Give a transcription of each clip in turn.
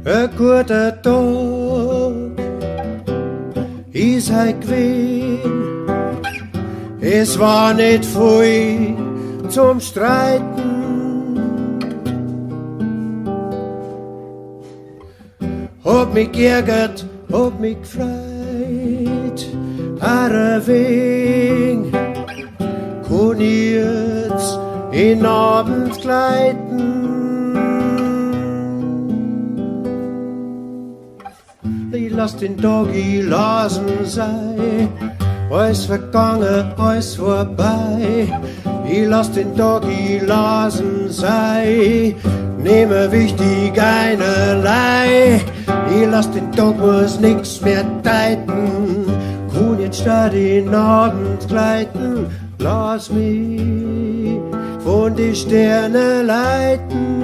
Ein guter Tag ist heut gewesen. Es war nicht viel zum Streiten. Hab mich geärgert, hab mich gefreut, ein wenig kann ich jetzt in Abend gleiten. Ich lass den Tag lassen sein, alles vergangen, alles vorbei. Ich lass den Tag lassen sein, nehme wichtig einerlei. Ich lass den Tag, muss nix mehr deuten, kann jetzt statt in Abend gleiten. Lass mich von die Sterne leiten.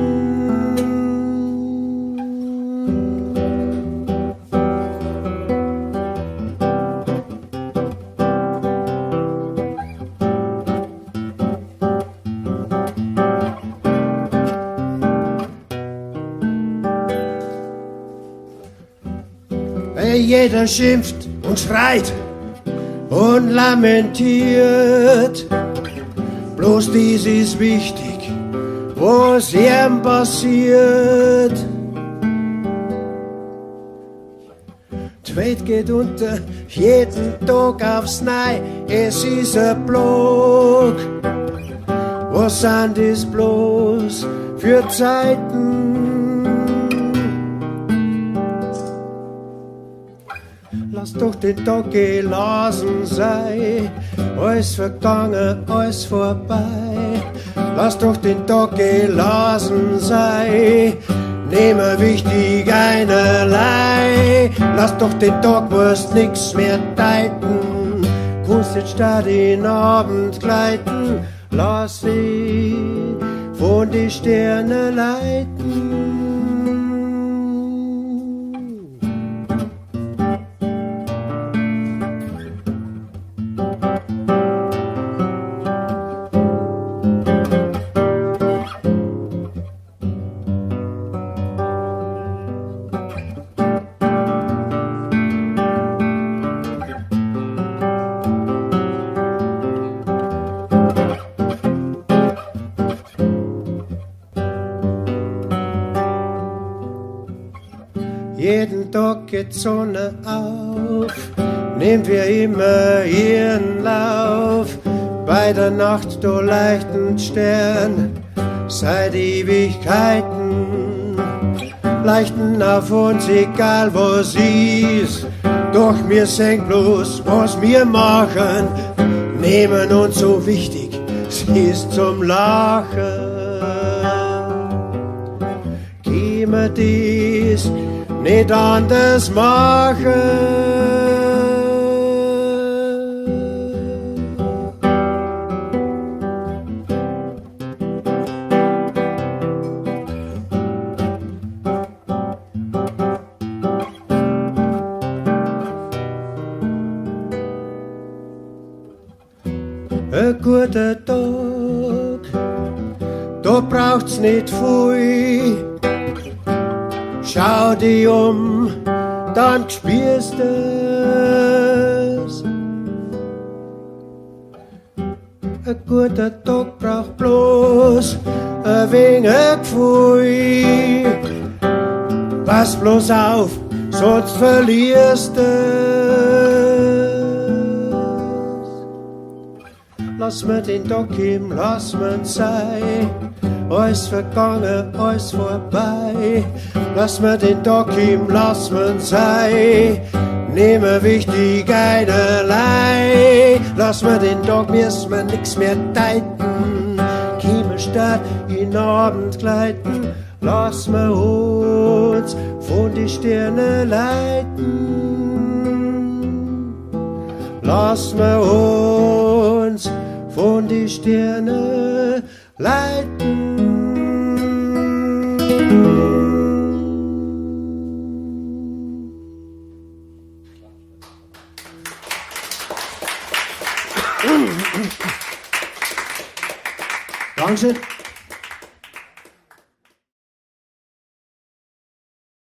Jeder schimpft und schreit und lamentiert. Bloß dies ist wichtig, was ihm passiert. Die Welt geht unter, jeden Tag aufs Neue. Es ist ein Blog. Was sind das bloß für Zeiten? Lass doch den Tag gelassen sein, alles vergangen, alles vorbei. Lass doch den Tag gelassen sein, nehme wichtig einerlei. Lass doch den Tag, musst nix mehr deuten, kannst jetzt statt in Abend gleiten. Lass dich von die Sterne leiten. Jeden Tag geht Sonne auf, nehmen wir immer ihren Lauf. Bei der Nacht da leuchten Stern, seit Ewigkeiten. Leuchten auf uns, egal was ist, doch wir sehen bloß, was wir machen. Nehmen uns so wichtig, sie ist zum Lachen. Gehen wir dies nicht anders machen. Ein guter Tag, da braucht's nicht viel. Schau dich dann spürst es. Ein guter Tag braucht bloß ein wenig Gefühl. Pass bloß auf, sonst verlierst es. Lass mir den Tag geben, lass mir sein. Alles vergangen, alles vorbei. Lass mir den Tag geben, lass mir sein. Nehme wichtig einerlei. Lass mir den Tag, müssen wir nix mehr deuten. Käme statt in Abend gleiten. Lass mir uns von die Sterne leiten. Lass mir uns von die Sterne leiten. Dankeschön.